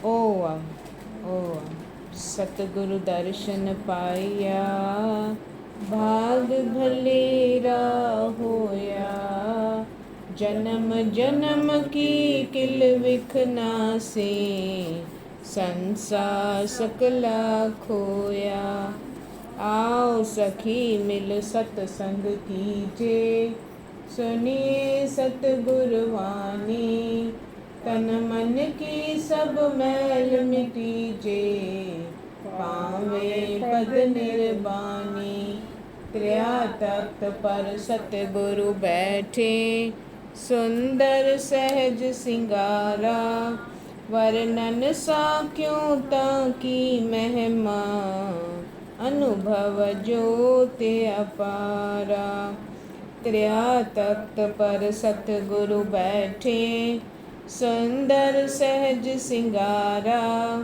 ओम ओम। सतगुरु दर्शन पाया, भाग भलेरा होया। जन्म जन्म की किल विखना से, संसार सकला खोया। आओ सखी मिल सतसंग कीजे, सुनिए सतगुरु वाणी। तन मन की सब मैल मिटीजे, पावे पद निर्वाणी। त्रिया तख्त पर सतगुरु बैठे, सुंदर सहज सिंगारा। वर्णन सा क्यों ताकी महिमा, अनुभव ज्योति अपारा। त्रिया तख्त पर सतगुरु बैठे, सुंदर सहज सिंगारा।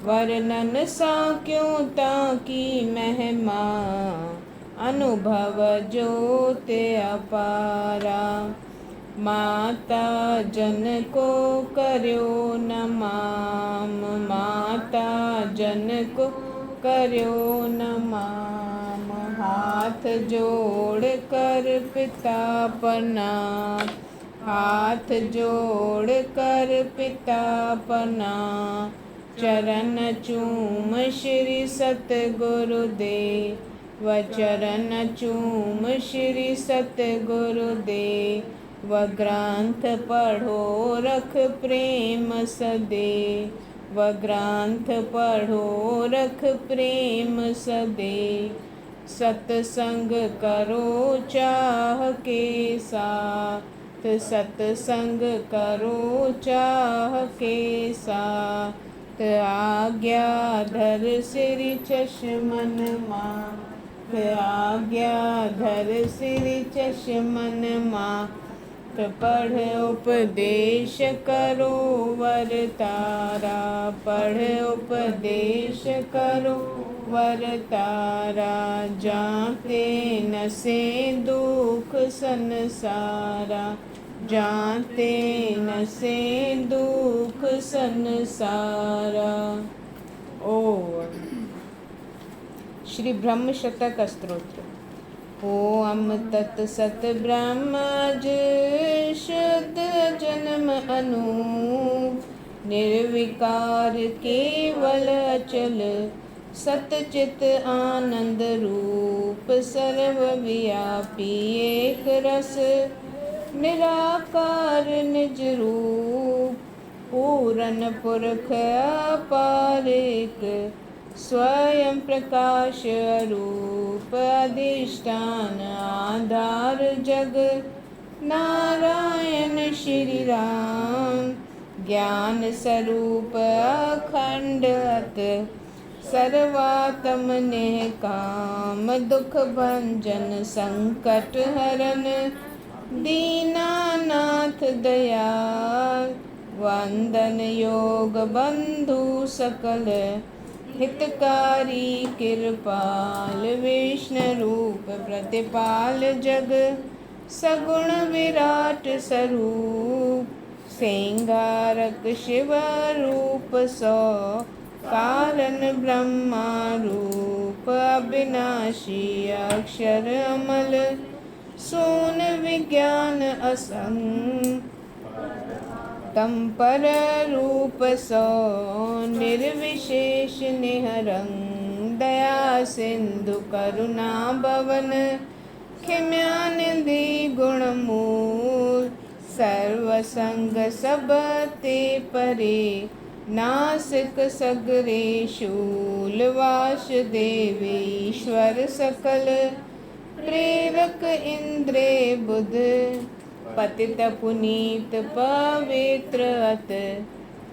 वर्णन सा क्यों ताकी महिमा, अनुभव ज्योति अपारा। माता जन को कर्यो नमाम, माता जन को कर्यो नमाम। हाथ जोड़ कर पिता प्रणाम, हाथ जोड़ कर पिता प्रणाम। चरण चूम श्री सतगुरु दे, व चरण चूम श्री सतगुरु दे। व ग्रंथ पढ़ो रख प्रेम सदे, व ग्रंथ पढ़ो रख प्रेम सदे। सत्संग करो चाह के साथ, सत्संग करो चाह के साथ। आज्ञा धर श्री चश्मन मात, आज्ञा धर श्री चश्मन मात। पढ़ उपदेश करो वरतारा, पढ़ उपदेश करो वरतारा। जाते न से दुख संसारा, जाते न से दुख संसारा। ओम। श्री ब्रह्म शतक स्तोत्र। ओम तत्सत ब्रह्मज शुद्ध जन्म अनूप, निर्विकार केवल अचल, सतचित आनंद रूप। सर्वव्यापी एक रस, निराकार निज रूप। पूरन पुरख अपारिक, स्वयं प्रकाश रूप। अधिष्ठान आधार जग, नारायण श्री राम। ज्ञान स्वरूप अखंड अत, सर्वात्म ने काम। दुख भंजन संकट हरन, दीनानाथ दयाल। वंदन योग बंधु सकल, हितकारी कृपाल। विष्णु रूप प्रतिपाल जग, सगुण विराट स्वरूप। सिंगारक शिव रूप सो, कारण ब्रह्मा रूप। अविनाशी अक्षर अमल, सोन विज्ञान असंग। तम पर रूप सो, निर्विशेष निहरंग। दया सिंधु करुणा भवन, क्षम्या निधि गुणमूल। सर्वसंग सब ते परे, नासिक सगरे शूल। वासुदेवेश्वर सकल, प्रेरक इंद्रे बुध। पतित पुनीत पवित्र अत,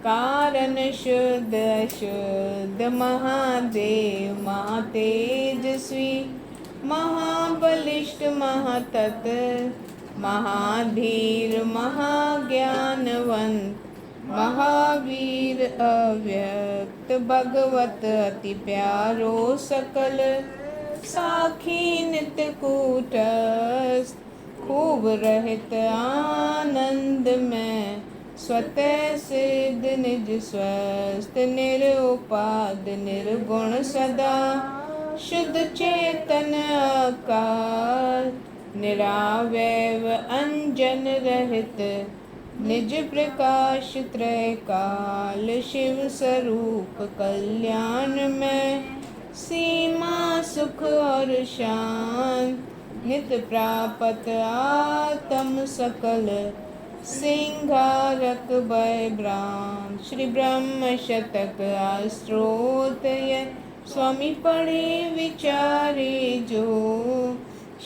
कारण शुद्ध अशुद्ध। महादेव महातेजस्वी, महाबलिष्ठ महातत। महाधीर महाज्ञानवंत, महावीर अव्यक्त। भगवत अति प्यारो सकल, साखी नित्य कूटस्थ। खूब रहत आनंद में, स्वतः सिद्ध निज स्वस्थ निरुपाद निर्गुण सदा शुद्ध चेतन आकार निरावैव अंजन रहित निज प्रकाश त्रय काल शिव स्वरूप कल्याण में सीमा सुख और शांत नित प्राप्त आत्म सकल सिंहारक भय भ्रांत। श्री ब्रह्म शतक अष्टोत्तय स्वामी पढ़े विचारे जो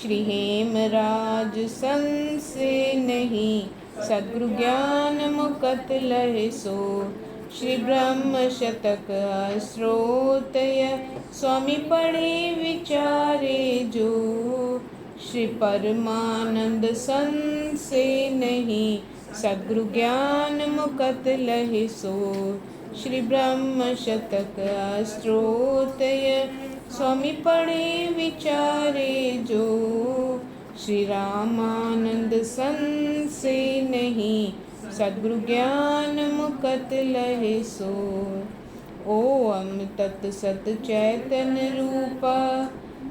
श्री हेमराज संशय नहीं सद्गुरु ज्ञान मुकत लहे सो। श्री ब्रह्म शतक अष्टोत्तय स्वामी पढ़े विचारे जो श्री परमानंद संशय नहीं सद्गुरु ज्ञान मुकत लहे सो। श्री ब्रह्म शतक अष्टोत्तय स्वामी पढ़े विचारे जो श्री रामानंद संशय नहीं सद्गुरु ज्ञान मुकत लहे सो। ओम तत्सत चैतन्य रूपा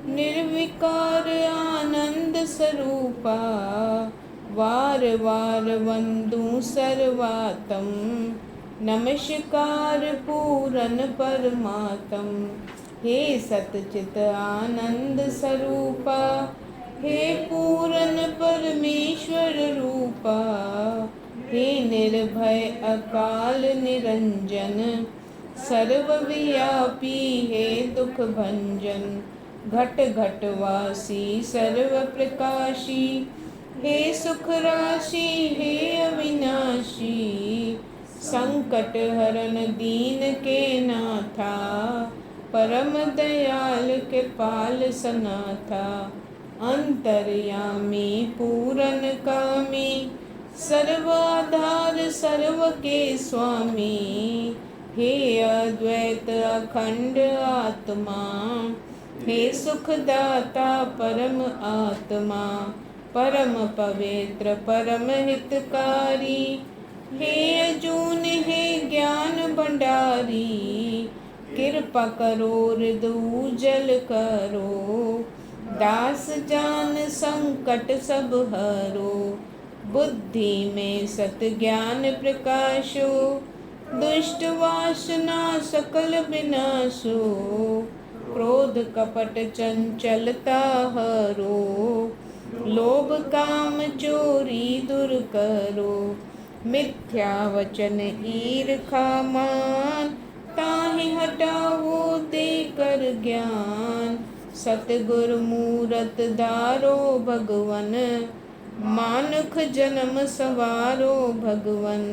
निर्विकार आनंद स्वरूपा वार वार वंदू सर्वात्म नमस्कार पूरन परमात्म। हे सतचित आनंद स्वरूपा हे पूरन परमेश्वर रूपा हे निर्भय अकाल निरंजन सर्वव्यापी हे दुख भंजन घट घट वासी सर्व प्रकाशी हे सुख राशि हे अविनाशी संकट हरन दीन के नाथा परम दयाल के पाल सनाथा अंतर्यामी पूरन कामी सर्वाधार सर्व के स्वामी हे अद्वैत अखंड आत्मा हे सुखदाता परम आत्मा परम पवित्र परम हितकारी हे अजून हे ज्ञान भंडारी कृपा करो हृदय जल करो दास जान संकट सब हरो बुद्धि में सत ज्ञान प्रकाशो दुष्ट वासना सकल विनाशो क्रोध कपट चंचलता हरो लोभ काम चोरी दूर करो मिथ्या वचन ईर्खा मान ताहि हटाओ देकर ज्ञान सतगुरु मूरत धारो भगवन मानुख जन्म सवारो भगवन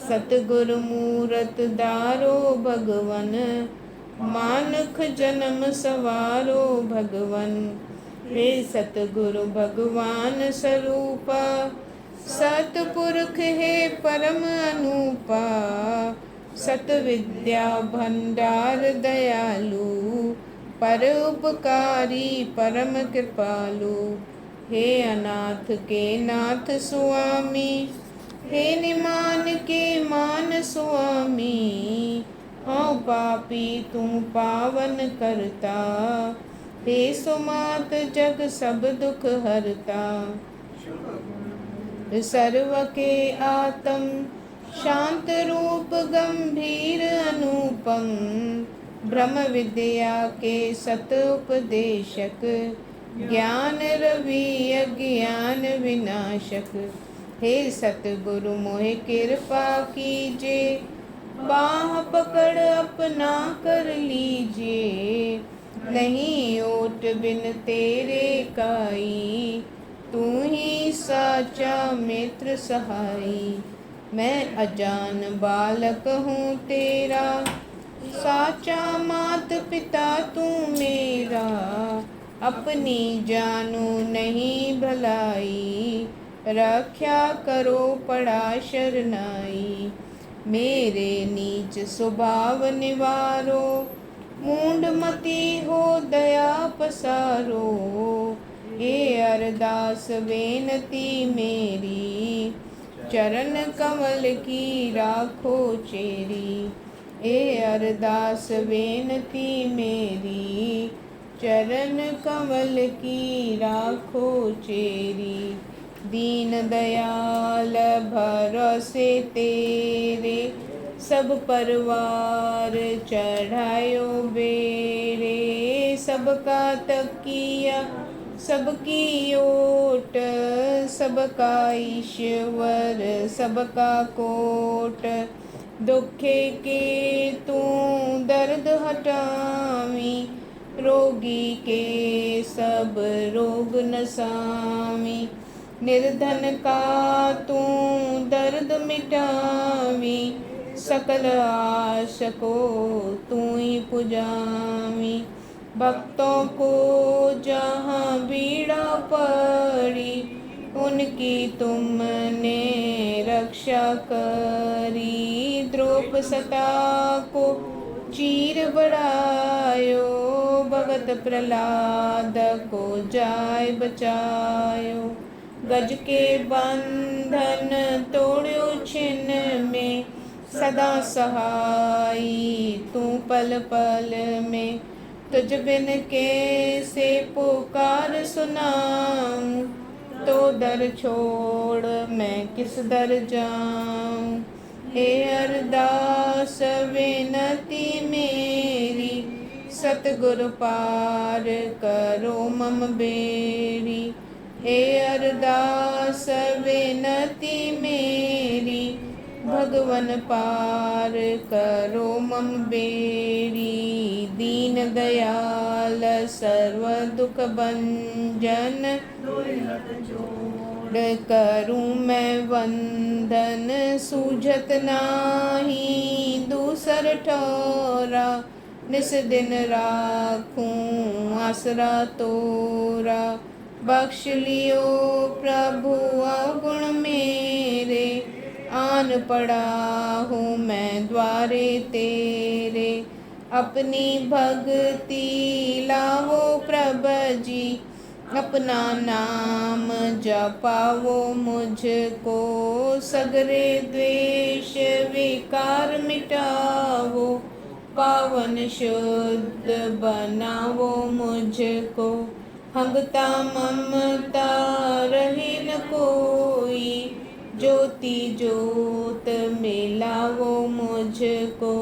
सतगुरु मूरत धारो भगवन मानुख जन्म सवारो भगवन। हे सतगुरु भगवान स्वरूपा सतपुरुष हे परम अनूपा सत विद्या भंडार दयालु पर उपकारी परम कृपालु हे अनाथ के नाथ स्वामी हे निमान के मान स्वामी हाँ पापी तू पावन करता हे सुमात जग सब दुख हरता सर्व के आत्म शांत रूप गंभीर अनुपम ब्रह्म विद्या के सत उपदेशक ज्ञान रवि अज्ञान विनाशक हे सतगुरु मोहि कृपा कीजे बाह पकड़ अपना कर लीजिए नहीं ओट बिन तेरे काई तू ही साचा मित्र सहाई मैं अजान बालक हूँ तेरा साचा मात पिता तू मेरा अपनी जानू नहीं भलाई रक्षा करो पड़ा शरनाई मेरे नीच स्वभाव निवारो मूंड मती हो दया पसारो हे अरदास बेनती मेरी चरण कमल की राखो चेरी। ए अरदास बेनती मेरी, चरण कमल की राखो चेरी। दीन दयाल भरोसे तेरे, सब परवार चढ़ायो बेरे। सबका तकिया सबकी ओट, सबका ईश्वर सबका कोट। दुखे के तू दर्द हटावी, रोगी के सब रोग नसावी। निर्धन का तू दर्द मिटावी, सकल आश को तू ही पुजावी। भक्तों को जहाँ पीड़ा पड़ी, उनकी तुमने रक्षा करी। द्रौपसता को चीर बढ़ायो, भगत प्रहलाद को जाय बचायो। गज के बंधन तोड़ो छिन्न में, सदा सहाई तू पल पल में। तुझ बिन कैसे पुकार सुनाऊं, तो दर छोड़ मैं किस दर जाऊं। हे अरदास विनती मेरी, सतगुरु पार करो मम बेरी। हे अरदास विनती मेरी, भगवन पार करो मम बेरी। दीन दयाल सर्व दुख भंजन, करूं मैं वंदन। सूझत नाही दूसर ठोरा, निस दिन राखूं आसरा तोरा। बख्श लियो प्रभु अवगुण मेरे, आन पड़ा हूँ मैं द्वारे तेरे। अपनी भक्ति लावो प्रभ जी, अपना नाम जपावो मुझको। सगरे द्वेष विकार मिटावो, पावन शुद्ध बनावो मुझको। हंगता ममता रहे न कोई, ज्योति ज्योत मिलावो मुझको।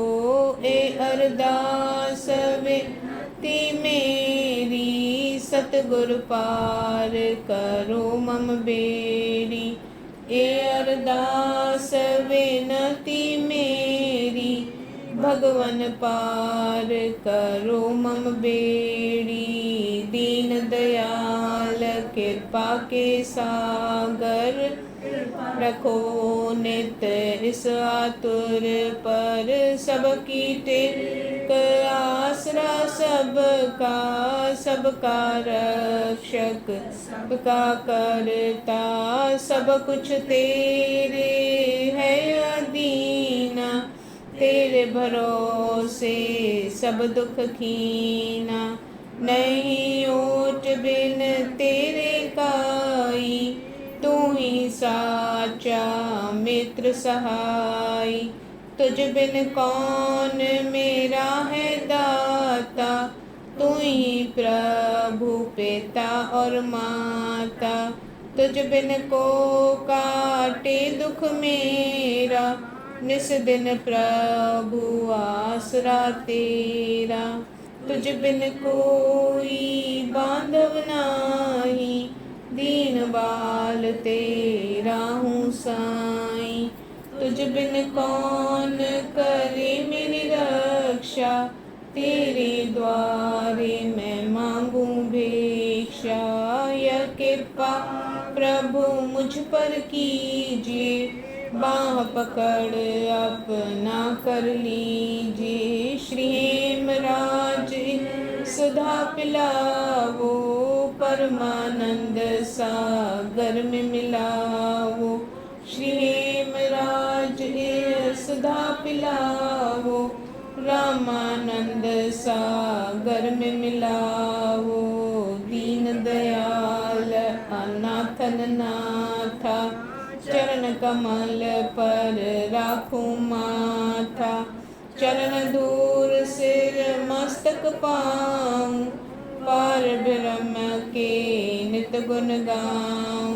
ए अरदास विनती मेरी, सतगुरु पार करो मम बेरी। ए अरदास विनती मेरी, भगवन पार करो मम बेरी। दीन दयाल कृपा के सागर, रखो नित इस आतुर पर। सबकी टेक आसरा सबका, सबका रक्षक सबका करता। सब कुछ तेरे है अदीना, तेरे भरोसे सब दुख कीना। नहीं ओट बिन तेरे काई, तू ही साचा मित्र सहाय। तुझ बिन कौन मेरा है दाता, तू ही प्रभु पिता और माता। तुझ बिन को काटे दुख मेरा, निस दिन प्रभु आसरा तेरा। तुझ बिन कोई बांधव नाही, दीन बाल तेरा हूँ साईं। तुझ बिन कौन करे मेरी रक्षा, तेरे द्वारे मैं मांगू भिक्षा। यह कृपा प्रभु मुझ पर कीजिए, बाह पकड़ अपना कर लीजिए। श्री हेमराज सुधा पिलावो, परमानंद सागर में मिलावो। श्री हेमराज सुधा पिलावो, रामानंद सागर में मिलावो। दीन दयाल अनाथन नाथा, चरण कमल पर राखूं माथा, चरण धूर सिर मस्तक पाऊं, पार ब्रह्म के नित गुण गाऊं।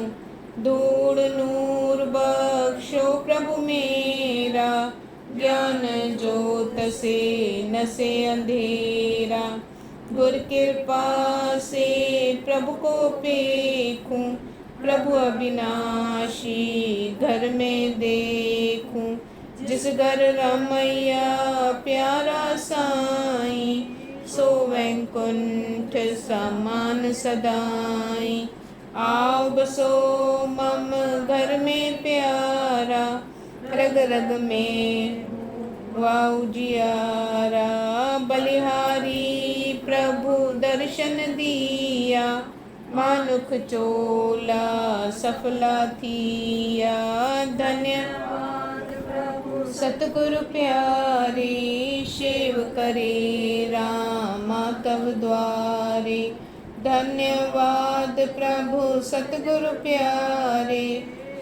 धूड़ नूर बख्शो प्रभु मेरा, ज्ञान ज्योत से नसे अंधेरा। गुर कृपा से प्रभु को पेखूं, प्रभु अविनाशी घर में देखूं। जिस घर रमैया प्यारा साईं, सो वैकुंठ समान सदाई। आओ बसो मम घर में प्यारा, रग रग में वाऊ जियारा। बलिहारी प्रभु दर्शन दिया, मानुख चोला सफला थिया। धन्यवाद प्रभु सतगुरु प्यारे, सेव करे रामा तव द्वारे। धन्यवाद प्रभु सतगुरु प्यारे,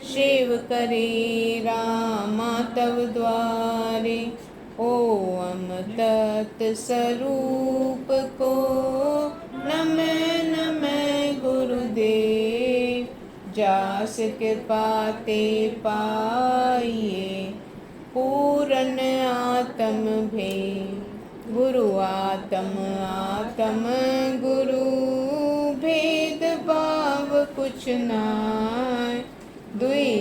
सेव करे रामा तव द्वारे। ओम तत् स्वरूप को नमः नमः गुरुदेव, जास कृपा ते पाइए पूरन आत्म भेद। गुरु आत्म आत्म गुरु, भेद भाव कुछ नाय। दुई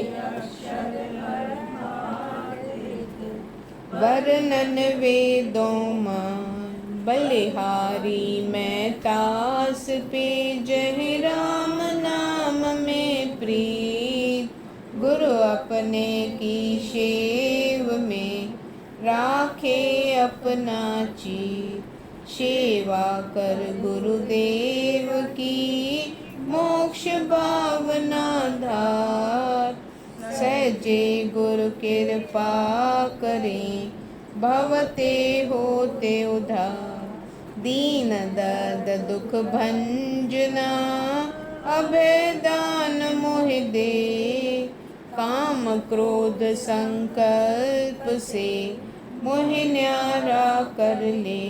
वर्णन वेदों मान, बलिहारी मैं तास पे जहि राम नाम में प्रीत। गुरु अपने की सेव में राखे अपना चित। सेवा कर गुरुदेव की मोक्ष भावना धार। सहजे गुरु कृपा करें, भवते होते उधार। दीन दर्द दुख भंजना, अभय दान मोहि दे। काम क्रोध संकल्प से मोहि न्यारा कर ले।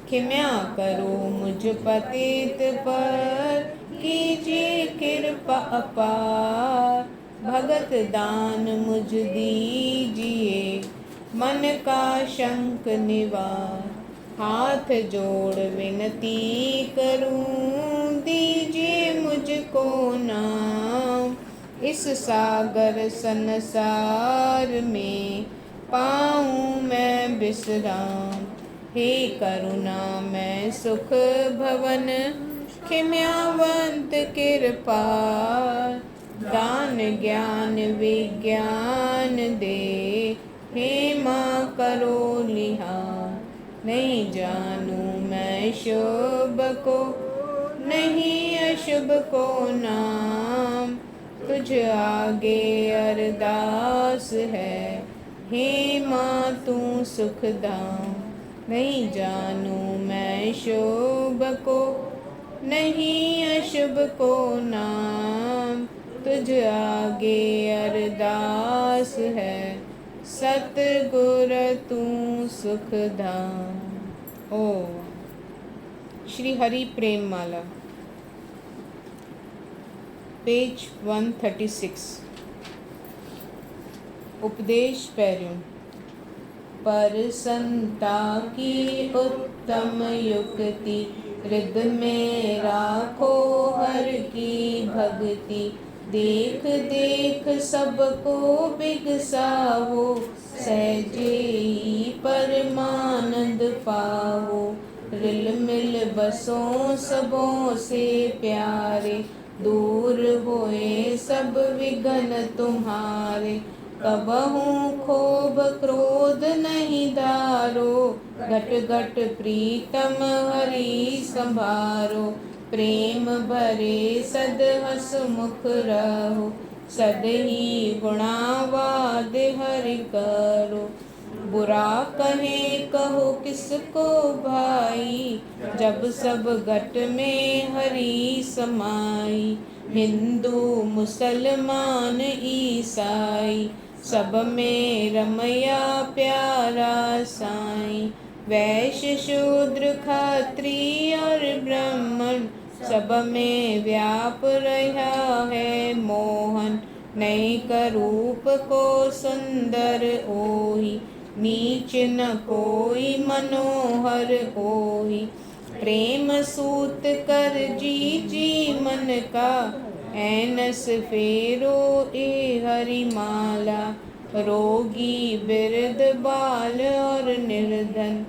क्षमा करो मुझ पतित पर, कीजिए कृपा अपार। भगत दान मुझ दीजिए, मन का शंक निवार। हाथ जोड़ विनती करूं, दीजिए मुझको नाम। इस सागर संसार में पाऊं मैं विश्राम। हे करुणा मैं सुख भवन, क्षम्यावंत कृपाल। दान ज्ञान विज्ञान दे, हे माँ करो लिहार। नहीं जानू मैं शुभ को, नहीं अशुभ को नाम। तुझ आगे अरदास है, हे माँ तू सुखदाम। नहीं जानू मैं शुभ को, नहीं अशुभ को नाम। तुझ आगे अरदास है, सतगुर तू सुखधाम। ओम श्री हरि प्रेम माला, पेज 136। उपदेश पैर्यों। पर संता की उत्तम युक्ति, हृदय में राखो हर की भक्ति। देख देख सबको बिगसावो, सहजे ही परमानंद पावो। रिल मिल बसो सबों से प्यारे, दूर होए सब विघ्न तुम्हारे। कबहूँ क्षोभ क्रोध नहीं धारो, घट घट प्रीतम हरि संभारो। प्रेम भरे सद हसमुख रहो, सद ही गुणावाद हरि करो। बुरा कहे कहो किसको भाई, जब सब घट में हरि समाई। हिंदू मुसलमान ईसाई, सब में रमया प्यारा साईं। वैश्य शूद्र क्षत्रिय और ब्राह्मण, सब में व्याप रहा है मोहन। नैक रूप को सुंदर ओहि, नीच न कोई मनोहर ओहि। प्रेम सूत कर जी जी मन का, ऐनस फेरो ए हरि माला। रोगी बिरद बाल और निर्धन,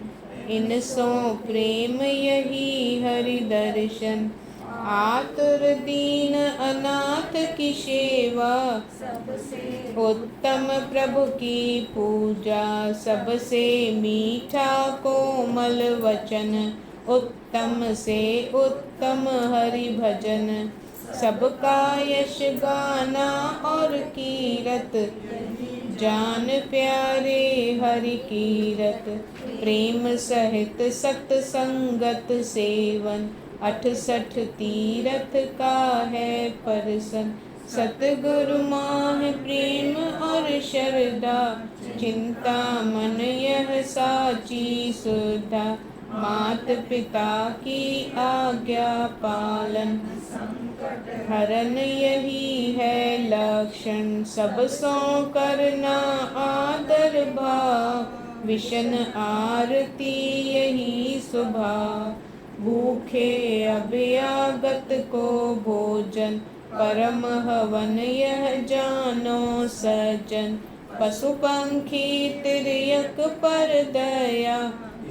इन सो प्रेम यही हरि दर्शन। आतुर दीन अनाथ की सेवा, उत्तम प्रभु की पूजा। सबसे मीठा कोमल वचन, उत्तम से उत्तम हरि भजन। सबका यश गाना और कीरत, जान प्यारे हरि कीरत। प्रेम सहित सत्संगत सेवन, 68 तीरथ का है परसन। सतगुरु माह प्रेम और श्रद्धा, चिंता मन यह साची सुधा। मात पिता की आज्ञा पालन, हरन यही है लक्षण। सब सो करना आदर भाव, विशन आरती यही स्वभाव। भूखे अभ्यागत को भोजन, परम हवन यह जानो सज्जन। पशु पंखी तिर्यक पर दया,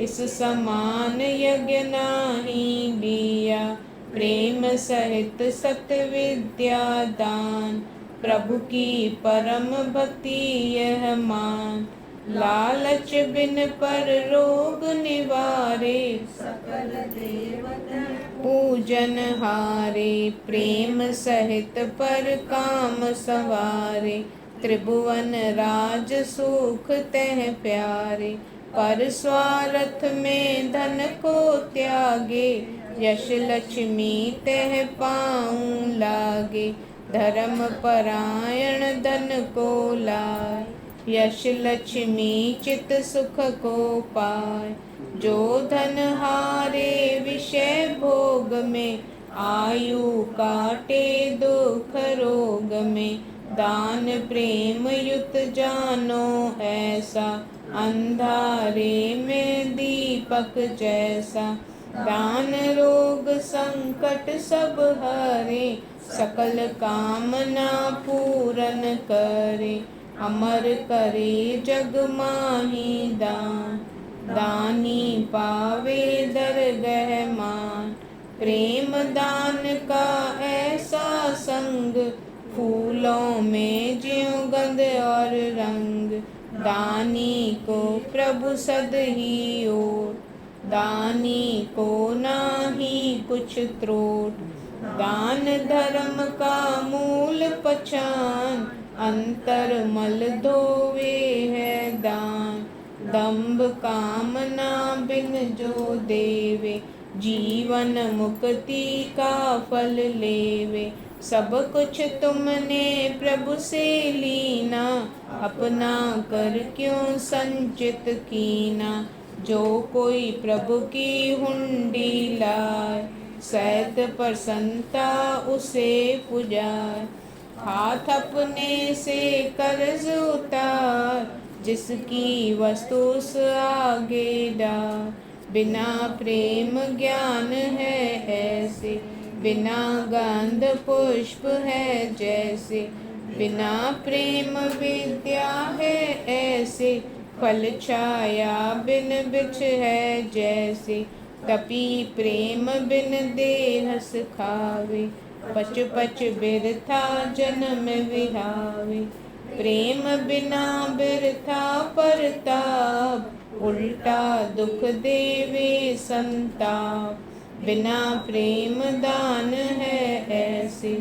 इस समान यज्ञ नाही लिया। प्रेम सहित सत विद्या दान, प्रभु की परम भक्ति यह मान। लालच बिन पर रोग निवारे, सकल देवता पूजन हारे। प्रेम सहित पर काम सवारे, त्रिभुवन राज सुख तह प्यारे। पर स्वार्थ में धन को त्यागे, यश लक्ष्मी तह पाऊं लागे। धर्म परायण धन को लाए, यश लक्ष्मी चित सुख को पाए। जो धन हारे विषय भोग में, आयु काटे दुख रोग में। दान प्रेम युत जानो ऐसा, अंधारे में दीपक जैसा। दान रोग संकट सब हरे, सकल कामना पूरन करे। अमर करे जग माही दान, दानी पावे दरगह मान। प्रेम दान का ऐसा संग, फूलों में ज्यों गंध और रंग। दानी को प्रभु सद ही ओट, दानी को नाही कुछ त्रोट। दान धर्म का मूल पहचान, अंतर मल धोवे है दान। दंभ कामना बिन जो देवे, जीवन मुक्ति का फल लेवे। सब कुछ तुमने प्रभु से लीना, अपना कर क्यों संचित कीना। जो कोई प्रभु की हुंडी लाए, सैत प्रसन्नता उसे पुजाए। हाथ अपने से कर्ज उतार, जिसकी वस्तु उस आगे डार। बिना प्रेम ज्ञान है ऐसे, बिना गंध पुष्प है जैसे। बिना प्रेम विद्या है ऐसे, फल छाया बिन बिछ है जैसे। तपी प्रेम बिन देह सुखावे, पच पच बिरथा जन्म विहावे। प्रेम बिना बिरथा परताप, उल्टा दुख देवे संताप। बिना प्रेम दान है ऐसे,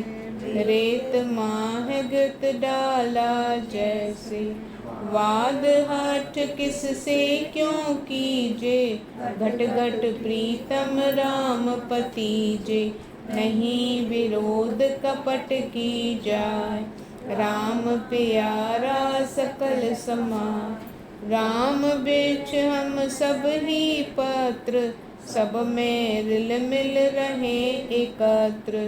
रेत माह घृत डाला जैसे। वाद हठ किससे क्यों कीजे, घट घट प्रीतम राम पतीजे। नहीं विरोध कपट की जाय। राम प्यारा सकल समाय। राम बिच हम सब ही पत्र, सब में रिल मिल रहे एकत्र।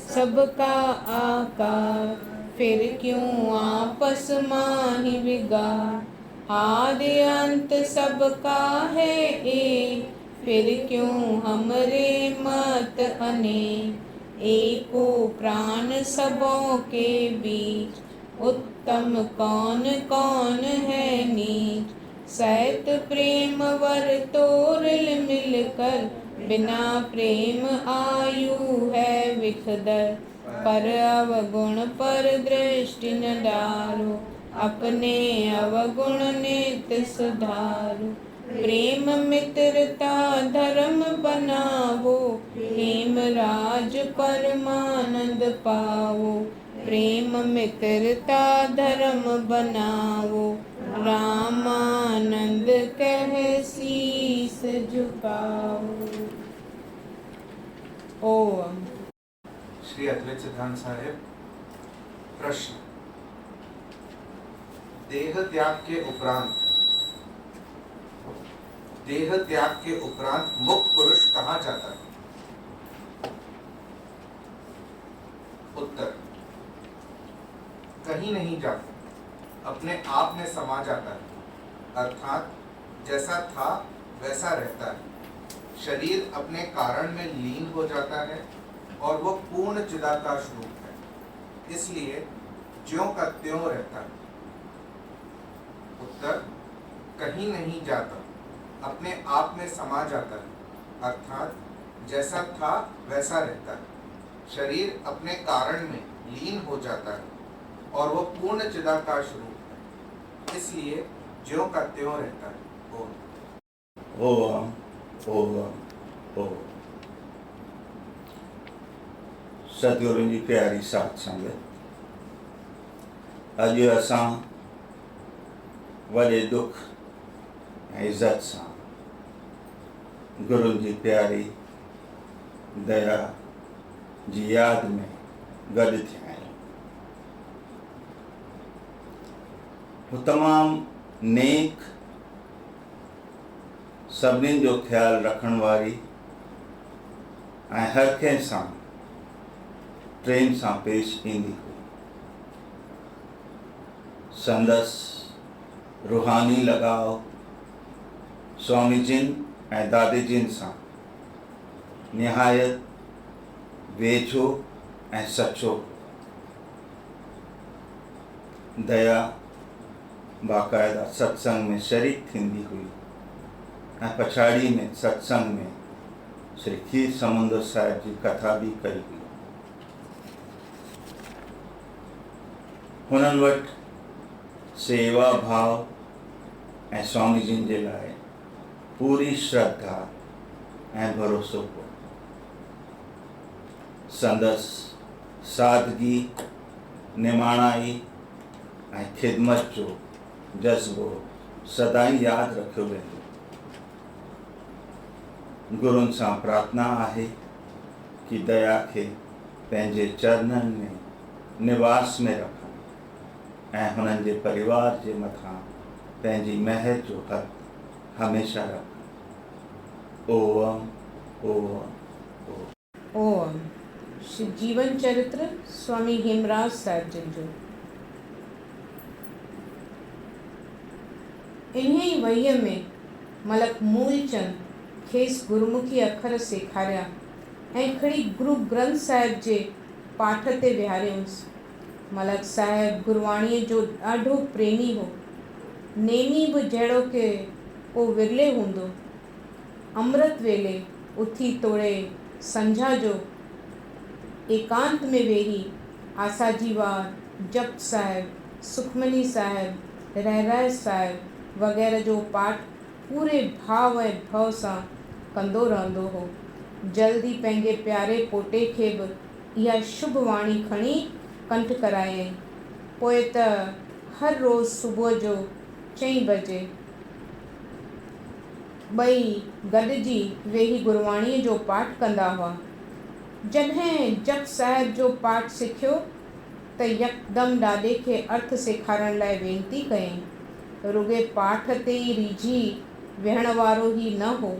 सबका आकार फिर क्यों आपस माहि विगार। आदि अंत सबका है एक, फिर क्यों हमरे मत अनेक। एको प्राण सबों के बीच, उत्तम कौन कौन है नीच। सहित प्रेम वर तोरिल मिलकर, बिना प्रेम आयु है विखदर। पर अवगुण पर दृष्टि न डारो, अपने अवगुण नित्य सुधारो। प्रेम मित्रता धर्म बनावो, हेम राज परमानंद पावो। प्रेम मित्रता धर्म बनावो, रामानंद कह शीस झुकाओ। ओम। श्री अद्वैत सिद्धांत साहेब, प्रश्न। देह त्याग के उपरांत मुक्त पुरुष कहाँ जाता है? उत्तर, कहीं नहीं जाता, अपने आप में समा जाता है, अर्थात जैसा था वैसा रहता है। शरीर अपने कारण में लीन हो जाता है और वह पूर्ण चिदाकाश रूप है, इसलिए ज्यों का त्यों रहता है। उत्तर, कहीं नहीं जाता, अपने आप में समा जाता है, अर्थात जैसा था वैसा रहता है। शरीर अपने कारण में लीन हो जाता है और वह पूर्ण चिदाकाश रूप है, इसलिए ज्यों का त्यों रहता है। ओम ओम ओम। सतगुरु जी प्यारी साथ संगत, अॼु असां वॾे दुख ऐं इज़त सां गुरु जी प्यारी दया जी यादि में गॾु थिया आहियूं। हू तमामु नेक, सभिनीनि जो ख़्यालु रखण वारी ऐं हर कंहिं सां प्रेम सां पेश ईंदी हुई। संदसि रूहानी लगाव स्वामी जिन ऐं दादी जिन सां निहायत वेझो ऐं सचो। दया बाक़ाइदा सत्संग में शरीक थींदी हुई ऐं पछाड़ी में सत्संग में श्री खीर समुंदर साहिब जी कथा बि कई हुई। हुननि वटि सेवा भाव ऐं स्वामी जिन जे लाइ पूरी श्रद्धा ऐं भरोसो हो। संदसि सादगी, निमाणाई ऐं ख़िदमत जो जज़्बो सदाई यादि रखियो वेंदो। गुरुनि सां प्रार्थना आहे कि दया खे पंहिंजे चरणनि में निवास में रखनि ऐं हुननि जे परिवार जे मथां पंहिंजी महर जो हथ हमेशह रखनि। ओम ओम ओम। ओम। श्री जीवन चरित्र स्वामी हेमराज साहिब जिन जो। इन्हीअ वईअ में मलक मूलचंद खेसि गुरुमुखी अखर सेखारिया ऐं खणी गुरु ग्रंथ साहिब जे पाठ ते विहारियऊंसि। मलक साहिब गुरवाणीअ जो ॾाढो प्रेमी हो। नेमी बि जहिड़ो की को विरले हूंदो। अमृत वेले उथी तोड़े संझा जो एकांत में वेही आसाजी वार, जप साहिब, सुखमनी साहिब, रहरास साहिब वग़ैरह जो पाठ पूरे भाव ऐं भव सां कंदो रहंदो हो। जल्दी पंहिंजे प्यारे पोटे खे बि इहा शुभ वाणी खणी कंठ करायईं। पोइ त हर रोज़ सुबुह जो 4 बजे ॿई गॾिजी वेही गुरबाणीअ जो पाठ कंदा हुआ। जॾहिं जप साहिब जो पाठ सिखियो त यकदम ॾाॾे खे अर्थ सेखारण लाइ वेनती कयईं। रुॻे पाठ ते ई रीझी विहण वारो ई न हो।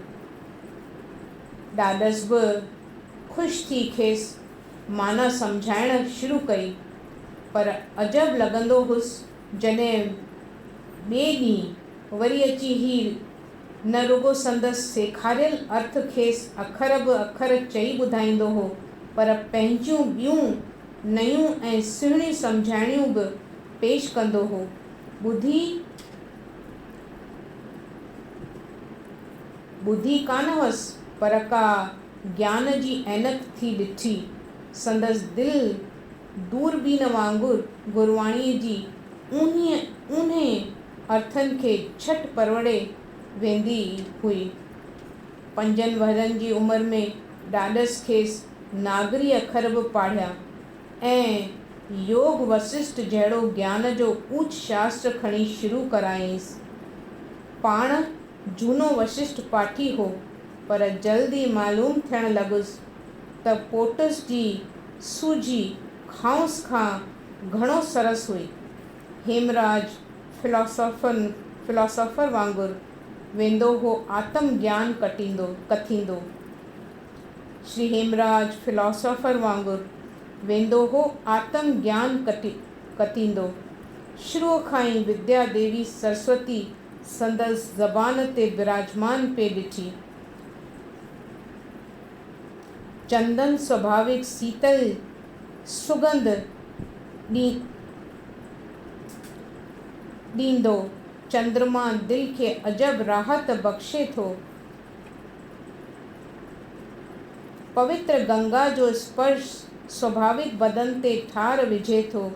ॾाॾसि बि ख़ुशि थी खेसि माना सम्झाइण शुरू कई, पर अजब लॻंदो हुअसि जॾहिं ॿिए ॾींहुं वरी अची ही न रुॻो संदसि सेखारियल अर्थ खेसि अखर बि अखर चई ॿुधाईंदो हो, पर पंहिंजूं ॿियूं नयूं ऐं सुहिणियूं सम्झाइणियूं बि पेश कंदो हो। ॿुधी कान हुअसि, पर का ज्ञान जी ऐनक थी ॾिठी। संदसि दिलि दूरबीन वांगुरु गुरबाणीअ जी ऊन्हे अर्थनि खे झटि परवड़े वेंदी हुई। 5 वरनि जी उमिरि में ॾाॾसि खेसि नागरी अखर बि पाढ़िया ऐं योग वशिष्ठ जहिड़ो ज्ञान जो ऊच शास्त्र खणी शुरू करायईंसि। पाण झूनो वशिष्ठ पाठी हो, पर जल्दी मालूम थियण लॻुसि त पोटुस जी सूझी खांउस खां घणो सरस हुई। हेमराज फिलॉसफर वांगुरु वेंदो हो आत्म ज्ञान कथींदो। श्री हेमराज फिलॉसफर वांगुरु वेंदो हो आत्म ज्ञान कथींदो। शुरूअ खां ई विद्या देवी सरस्वती संदसि ज़बान ते विराजमान पे ॾिठी। चंदन स्वाभाविक शीतल सुगंध ॾींदो चंद्रमा दिलि खे अजब राहत बख़्शे थो। पवित्र गंगा जो स्पर्श स्वाभाविक बदन ते ठार विझे थो,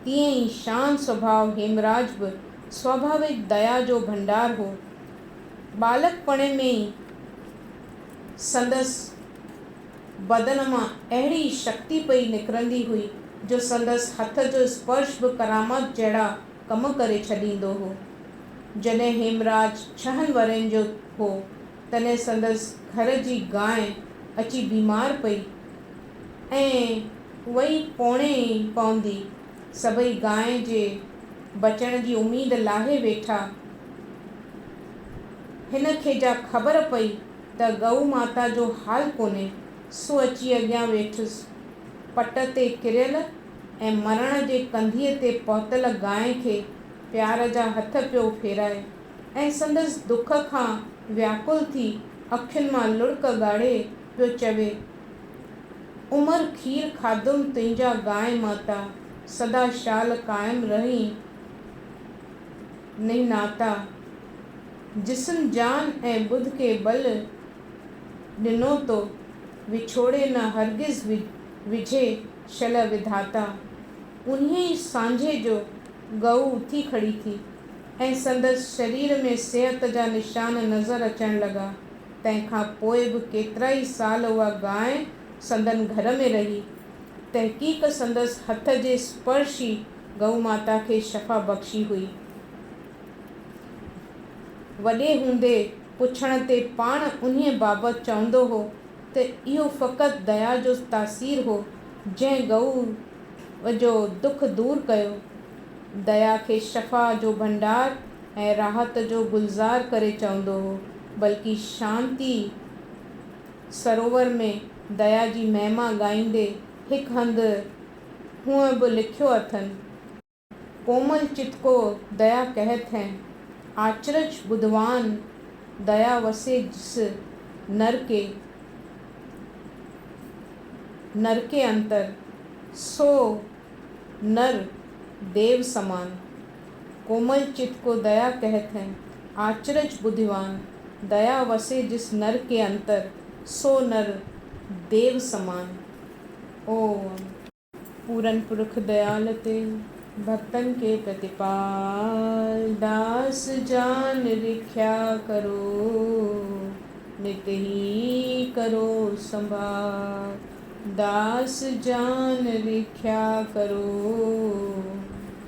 तीअं ई शांत स्वभाव हेमराज बि स्वाभाविक दया जो भंडार हो। बालकपणे में ई संदसि बदन मां अहिड़ी शक्ति पई निकिरंदी हुई जो संदसि हथ जो स्पर्श बि करामत जहिड़ा कम करे छॾींदो हो। जॾहिं हेमराज 6 वरनि जो हो, तॾहिं संदसि घर जी गांइ अची बीमार पई ऐं वई पोणे पवंदी। सभई गांइ जे बचण जी उमीद लाहे वेठा। हिन खे जा ख़बर पई त गऊ माता जो हाल कोन्हे, सो अची अॻियां वेठुसि। पट ते किरियल ऐं मरण जे कंधीअ ते पहुतल गांइ खे प्यार जा हथ पियो फेराए ऐं संदसि दुख खां व्याकुल थी अखियुनि मां लुड़क ॻाड़े पियो चवे, उमर खीर खाधुमि तुंहिंजा गांइ माता, सदा शाल क़ाइम रही नहीं नाता। जिस्म जान ऐं ॿुध के बल ॾिनो तो, विछोड़े न हरगिज़ विझे शल विधाता। उन्हीअ सांझे जो गऊ उथी खड़ी थी ऐं संदसि शरीर में सिहत जा निशान नज़र अचण लॻा। तंहिंखां पोइ बि केतिरा ई साल उहा गांइ संदन घर में रही। तहक़ीक़ संदसि हथ जे स्पर्श ई गऊ माता खे शफ़ा बख़्शी हुई। वॾे हूंदे पुछण ते पाण उन्हीअ बाबति चवंदो हो त इहो फ़क़ति दया जो तासीर हो जंहिं गऊ जो दुख दूर कयो। दया खे शफ़ा जो भंडार ऐं राहत जो गुलज़ार करे चवंदो हो, बल्कि शांती सरोवर में दया जी महिमा ॻाईंदे हिकु हंधि हूअं बि लिखियो अथनि, कोमल चित को दया कहत हैं, आचरज बुधवान दया वसे जिस नर के अंतर, सो नर देव समान। कोमल चित को दया कहत हैं, आचरज बुद्धिवान दया वसे जिस नर के अंतर, सो नर देव समान। ओम। पूरन पुरख दयाल ते भक्तन के प्रतिपाल, दास जान रिख्या करो नित ही करो संभाल। दास जान रिख्या करो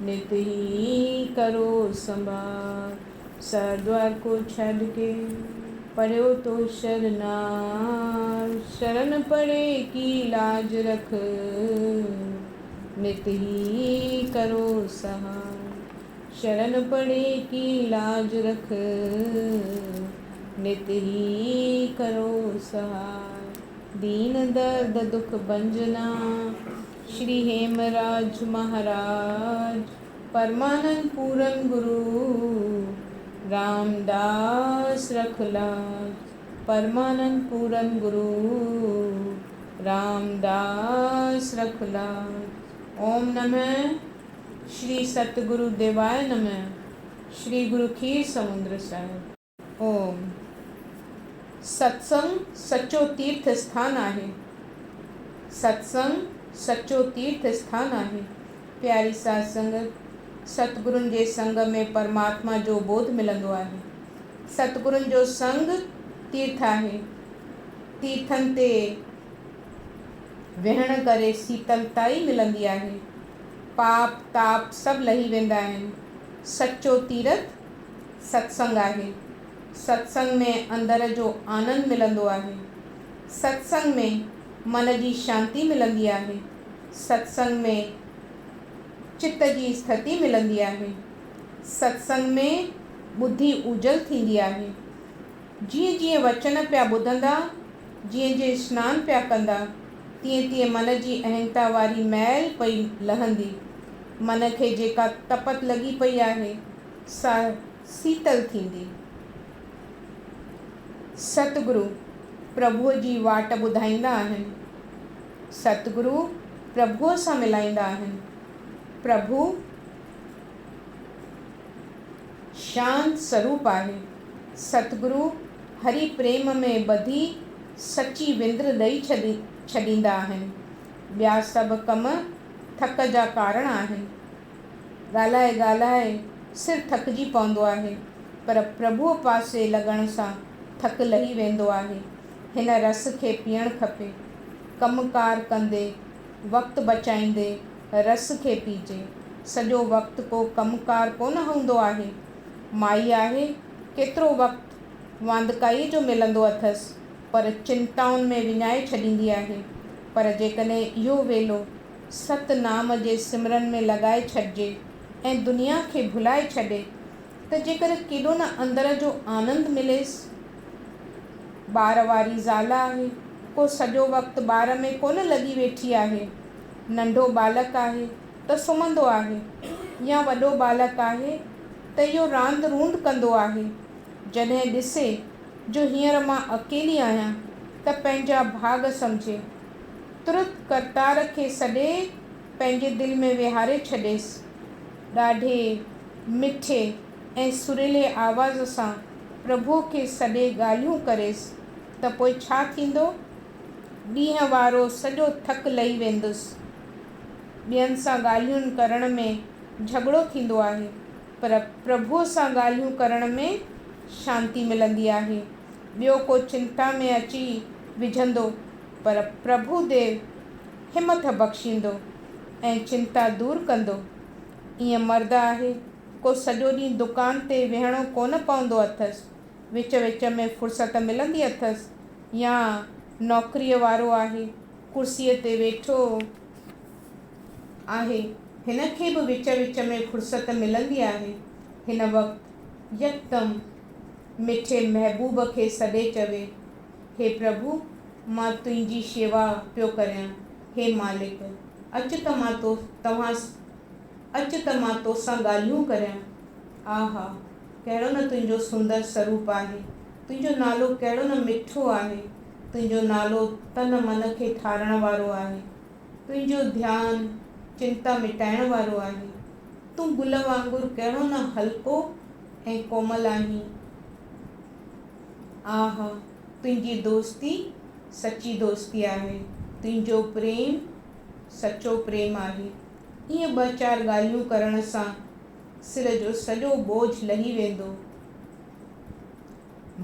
नित ही करो संभाल। सरद्वार को छड़ के पढ़ो तो शरनार, शरण पड़े की लाज रख, नित ही करो सहार। शरण पड़े की लाज रख, नित ही करो सहार। दीन दर्द दुख भंजना, श्री हेमराज महाराज, परमानंद पूरन गुरु, रामदास रखलाज। परमानंद पूरन गुरु, रामदास रखलाज। ओम नमः श्री सतगुरु देवाय नमः। श्री गुरु खीर समुद्र साहिब। ओम। सत्संग सच्चो तीर्थ स्थान आहे। सत्संग सच्चो तीर्थ स्थान आहे। प्यारी साध संगत, सतगुरुनि जे संग में परमात्मा जो बोध मिलंदो आहे। सतगुरुनि जो संग तीर्थ आहे। तीर्थनि ते विहण करे शीतलता ई मिलंदी आहे। पाप ताप सभु लही वेंदा आहिनि। सच्चो तीर्थ सत्संग आहे। सत्संग में अंदर जो आनंद मिलंदो आहे। सत्संग में मन जी शांती मिलंदी आहे। सत्संग में चित्त जी स्थिति मिलंदी आहे। सत्संग में बुद्धि उजल थींदी आहे। जीअं जीअं वचन पिया ॿुधंदा, जीअं जीअं सनानु पिया कंदा, तीअं तीअं मन जी अहंता वारी मैल पई लहंदी। मन खे जेका तपत लॻी पई आहे सा शीतल थींदी। सतगुरु प्रभुअ जी वाट ॿुधाईंदा आहिनि। सतगुरु प्रभुअ सां मिलाईंदा आहिनि। प्रभु शांत स्वरूप आहे। सतगुरु हरि प्रेम में ॿधी सची विंद्र ॾेई छॾींदा आहिनि। ॿिया सभु कम थक जा कारण आहिनि। ॻाल्हाए ॻाल्हाए सिर थकिजी पवंदो आहे, पर प्रभुअ पासे लॻण सां थक लही वेंदो आहे। हिन रस खे पीअणु खपे। कमुकार कंदे, वक़्तु बचाईंदे रस खे पीजे। सॼो वक़्तु को कमुकार कोन हूंदो आहे। माई आहे, केतिरो वक़्तु वांदकाईअ जो मिलंदो अथसि, पर चिंताउनि में विञाए छॾींदी आहे। पर जेकॾहिं इहो वेलो सतनाम जे सिमरन में लॻाए छॾिजे ऐं दुनिया खे भुलाए छॾे, त जेकर केॾो न अंदर जो आनंद मिलेसि। ॿार वारी ज़ाल आहे, को सॼो वक़्तु ॿार में कोन लॻी वेठी आहे। नंढो बालक आहे त सुम्हंदो आहे, या वॾो बालक आहे त इहो रांदि रूंद कंदो आहे। जॾहिं ॾिसे जो हींअर मां अकेली आहियां त पंहिंजा भाग सम्झे, तुरत करतार खे सॾे पंहिंजे दिलि में विहारे छॾेसि। ॾाढे मिठे ऐं सुरीले आवाज़ सां प्रभुअ खे सॾे ॻाल्हियूं करेसि, त पोइ छा थींदो? ॾींहं वारो सॼो थक लही वेंदुसि। ॿियनि सां ॻाल्हियुनि करण में झगड़ो थींदो आहे, पर प्रभुअ सां ॻाल्हियूं करण में शांती मिलंदी आहे। ॿियो को चिंता में अची विझंदो, पर प्रभु देव हिमत बख़्शींदो ऐं चिंता दूरि कंदो। ईअं मर्द आहे, को सॼो ॾींहुं दुकान ते विहणो कोन पवंदो अथसि, विच विच में फ़ुर्सत मिलंदी अथसि। या नौकरीअ वारो आहे, कुर्सीअ ते वेठो आहे, हिन खे बि विच विच में फ़ुर्सत मिलंदी आहे। हिन वक़्तु यकदमि मिठे महबूब खे सॾे चवे, हे प्रभु, मां तुंहिंजी शेवा पियो करियां। हे मालिक, अचु त मां तोसां ॻाल्हियूं करियां। आहा, कहिड़ो न तुंहिंजो सुंदर स्वरूप आहे। तुंहिंजो नालो कहिड़ो न मिठो आहे। तुंहिंजो नालो तन मन खे ठारण वारो आहे। तुंहिंजो ध्यानु चिंता मिटाइण वारो आहे। तूं गुल वांगुरु कहिड़ो न हल्को ऐं कोमल आहीं। आहा, तुंहिंजी दोस्ती सची दोस्ती आहे। तुंहिंजो प्रेम सचो प्रेम आहे। ईअं ॿ चारि ॻाल्हियूं करण सां सिर जो सॼो बोझ लही वेंदो।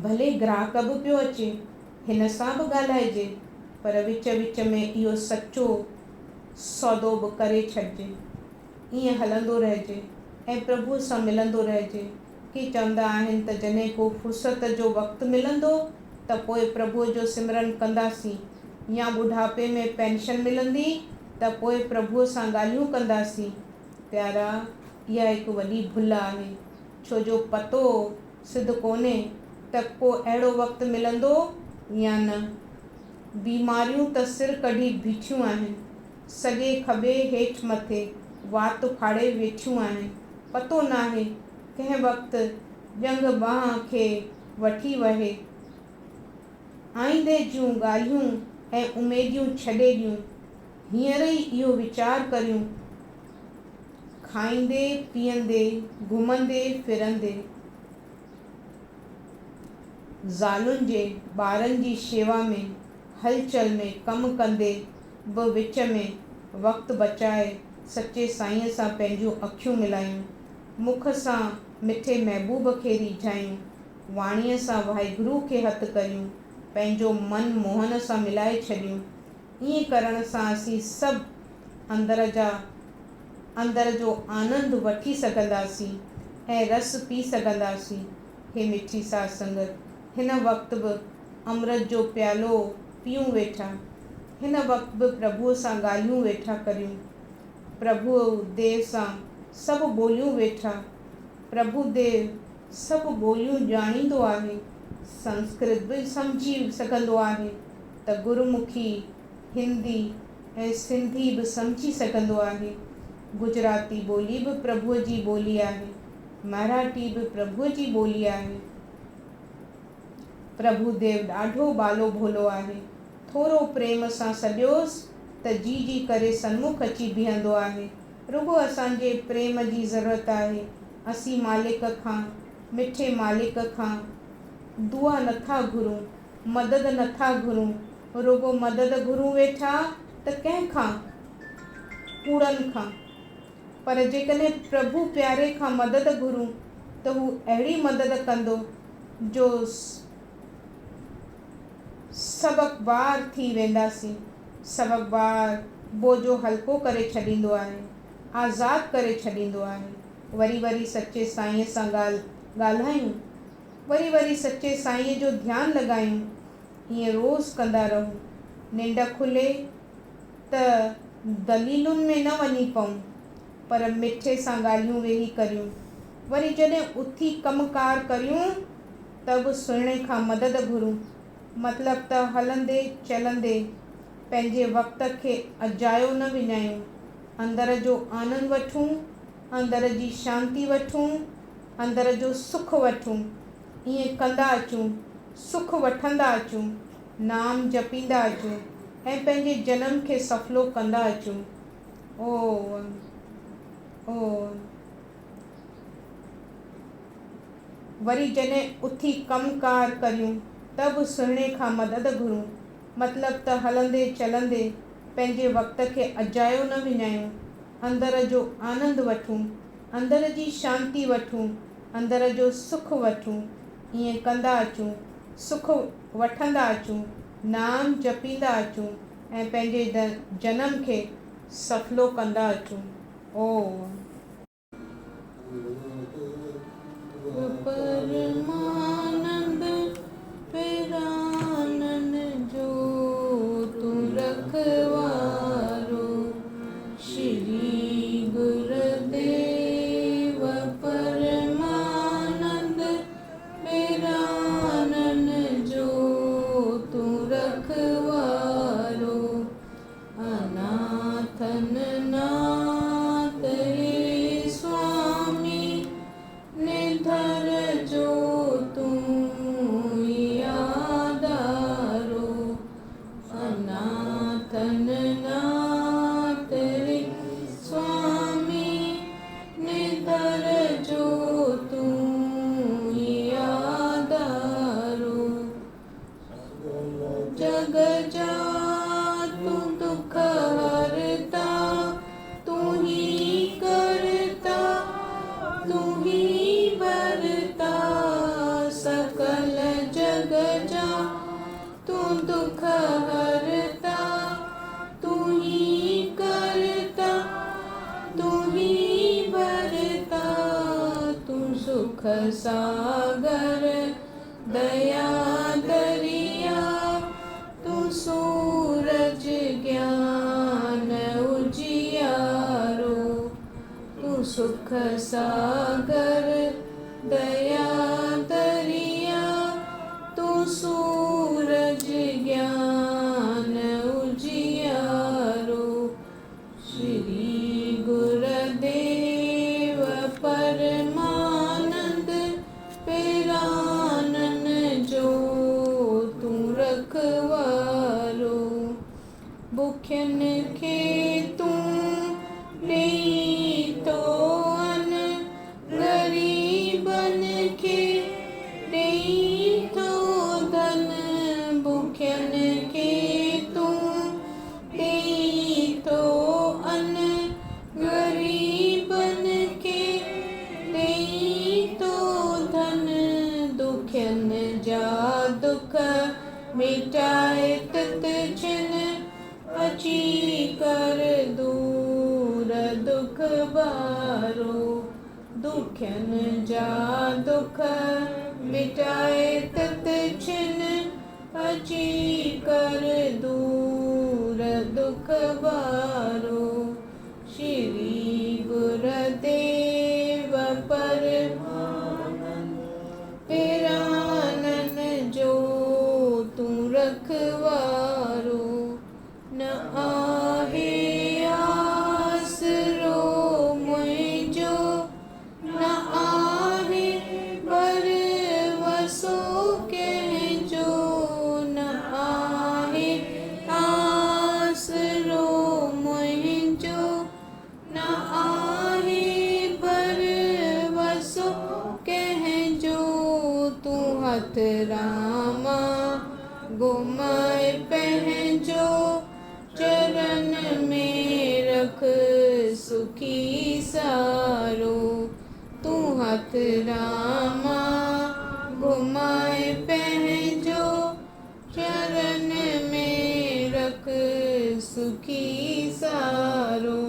भले ग्राहक बि पियो अचे, हिन सां बि ॻाल्हाइजे, पर विच विच में इहो सचो सौदो बि करे छॾिजे। ईअं हलंदो रहिजे ऐं प्रभुअ सां मिलंदो रहिजे। के चवंदा आहिनि त जॾहिं को फुर्सत जो वक़्तु मिलंदो त पोइ प्रभुअ जो सिमरन कंदासीं, या ॿुढापे में पेंशन मिलंदी त पोइ प्रभुअ सां ॻाल्हियूं कंदासीं। प्यारा, इहा हिकु वॾी भुल आहे, छो जो पतो सिद्ध कोन्हे त को अहिड़ो वक़्तु मिलंदो या न। बीमारियूं त सिर कढी बीठियूं आहिनि, सॼे खॿे हेठि मथे वात फाड़े वेठियूं आहिनि। पतो नाहे कंहिं वक़्तु ॼंग बांह खे वठी वहे। आईंदे जूं ॻाल्हियूं ऐं उमेदियूं छॾे ॾियूं, हींअर ई इहो वीचार करियूं। खाईंदे पीअंदे घुमंदे फिरंदे, ज़ालुनि जे ॿारनि जी शेवा में हलचल में कमु कंदे बि विच में वक़्तु बचाए सचे साईंअ सां पंहिंजूं अखियूं मिलायूं, मुख सां मिठे महबूब खे रिझायूं, वाणीअ सां वाहिगुरू खे हथु करियूं, पंहिंजो मन मोहन सां मिलाए छॾियूं। ईअं करण सां असीं सभु अंदर जो आनंद वठी सघंदासीं ऐं रस पी सघंदासीं। हे मिठी साध संगत, हिन वक़्तु बि अमृत जो प्यालो पियूं वेठा, हिन वक़्तु बि प्रभुअ सां ॻाल्हियूं वेठा करियूं, प्रभु देव सां सभु ॿोलियूं वेठा। प्रभु देव सभु ॿोलियूं ॼाणींदो आहे, संस्कृत बि सम्झी सघंदो आहे त गुरुमुखी, हिंदी ऐं सिंधी बि सम्झी सघंदो आहे। गुजराती ॿोली बि प्रभुअ जी ॿोली आहे, मराठी बि प्रभुअ जी ॿोली आहे। प्रभु देव ॾाढो बालो भोलो आहे, थोरो प्रेम सां सॾियोसि त जी जी करे सन्मुख अची बीहंदो आहे। रुॻो असांजे प्रेम जी ज़रूरत आहे। असीं मालिक खां, मिठे मालिक खां दुआ नथा घुरूं, मदद नथा घुरूं, रुॻो मदद घुरूं वेठा त कंहिंखां? कूड़नि खां। पर जेकॾहिं प्रभु प्यारे खां मदद घुरूं त हू अहिड़ी मदद कंदो जो सबक़बार थी वेंदासीं। सबक़बार बोझो हल्को करे छॾींदो आहे, आज़ादु करे छॾींदो आहे। वरी सचे साईंअ सां ॻाल्हायूं, वरी सचे साईंअ जो ध्यानु लॻायूं। ईअं रोज़ु कंदा रहूं। निंड खुले त दलीलुनि में न वञी पऊं, पर मिठे सां ॻाल्हियूं वेही करियूं। वरी जॾहिं उथी कमुकार करियूं त बि सुहिणे खां मदद घुरूं। मतिलबु त हलंदे चलंदे पंहिंजे वक़्त खे अजायो न विञायूं, अंदर जो आनंद वठूं, अंदर जी शांती वठूं, अंदर जो सुख वठूं। ईअं कंदा अचूं, सुख वठंदा अचूं, नाम जपींदा अचूं ऐं पंहिंजे जनम खे सफलो कंदा अचूं। ओम ओम। वरी जॾहिं उथी कमुकार करियूं त बि सुहिणे खां मदद घुरूं। मतिलबु त हलंदे चलंदे पंहिंजे वक़्त खे अजायो न विञायूं, अंदर जो आनंद वठूं, अंदर जी शांती वठूं, अंदर जो सुख वठूं। ईअं कंदा अचूं, सुख वठंदा अचूं, नाम जपींदा अचूं ऐं पंहिंजे जनम खे सफलो कंदा अचूं। ओम। परमानंद पेरानन जो तू रखवारो, श्री गुरुदेव परमानंद पेरानन जो तू रखवारो, अनाथन नाथ हे स्वामी, निधर जो सागर दया दरिया, तू सूरज ज्ञान उजियारो, तू सुख सागर दया दरिया, तू सूरज ज्ञान उजियारो। श्री गुरुदेव परमानंद पेरानन जो तू रखवारो, भूखन के तू देई तो अन, गरीबन के देई तो धन, भूखन के तू देई तो अन, गरीबन के देई तो धन, दुखन जा दुख मिटाए तत छिन, अची कर दूर दुख बारो, दुखन जा दुख मिटाए तत छिन, अची कर दूर दुख बारो। श्री गुरुदेव परमानंद पेरानन जो तू रखवारो, न आहे आसरो मुझो, न आहे भरवसो कहजो, न आहे आसरो मुझो, न आहे भरवसो कहजो, तू हथ रामा गुमाए पहजो, चरण में रख सुखी सारो, तू हथ रामा घुमाए पहजो, चरण में रख सुखी सारो।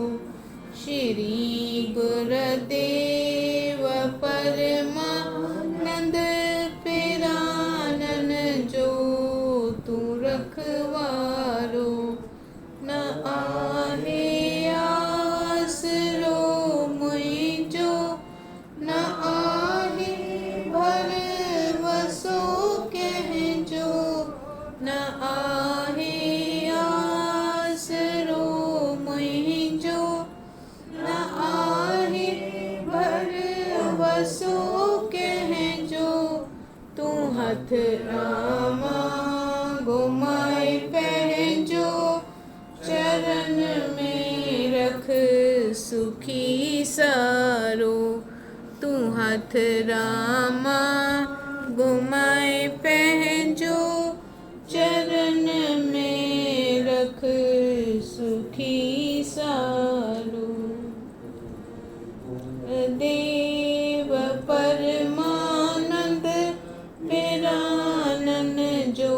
श्री गुरुदेव परमानंद पेरानन जो तू रखवारो, न आहे आसरो मुझो, न आहे भरवसो कहजो, न आहे आसरो मुझो, न आहे भरवसो कहजो, तू हथ रामा घुमाए पहजो, चरण में रख सुखी सारो, तू हथ रामा घुमाए पहजो, चरण में रख सुखी सारो। देव परमानंद पेरानन जो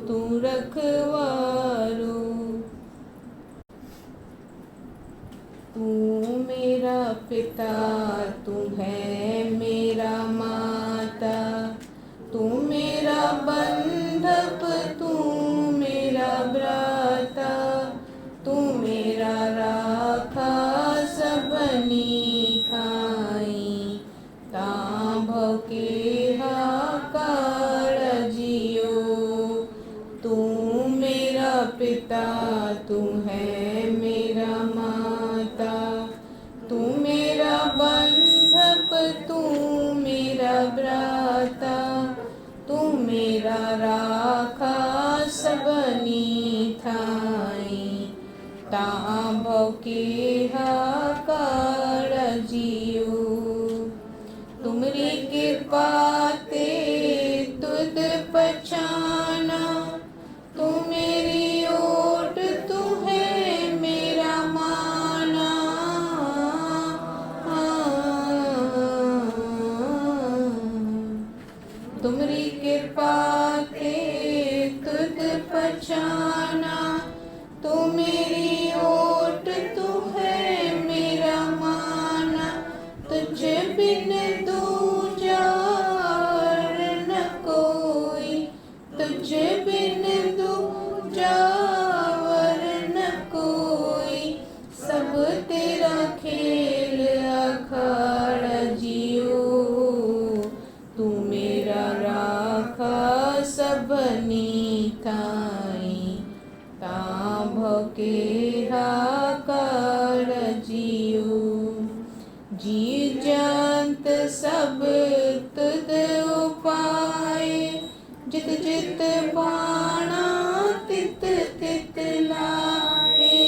तू रखवारो, तू मेरा पिता तू है मेरा माता, तू मेरा बंधप तू मेरा भ्राता, तू मेरा राखा सबनी खाई, तांभव के हाकार जियो, तू मेरा पिता तू है मेरा माता, तू मेरा बंधप तू मेरा भ्राता, तू मेरा राखा सबनी थाई, तांभव के हाकार जियो, तुमरी कृपा ते तुद पहचाना, तू मेरी ओट तू है मेरा माना, तुमरी कृपा ते तुद पहचाना, तू मेरी ओट तू है मेरा माना, तुझ बिन दूर सब तुद उपाय, जित जित बाणा तित तित लाए।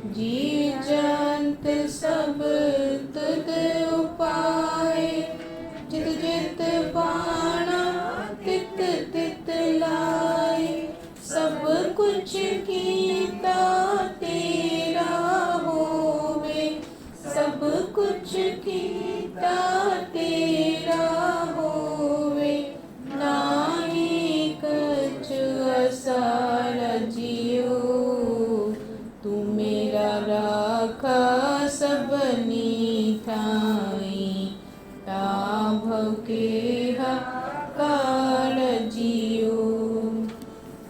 जीव जंत सब तुद उपाय, जित जित बाणा तित तित लाए। सब कुछ कीता तेरा होवे, सब कुछ कीता तेरा होवे। नाहीं कछु असार जियो, तू मेरा राखा सबनी थाई। ताभ के हकार जियो,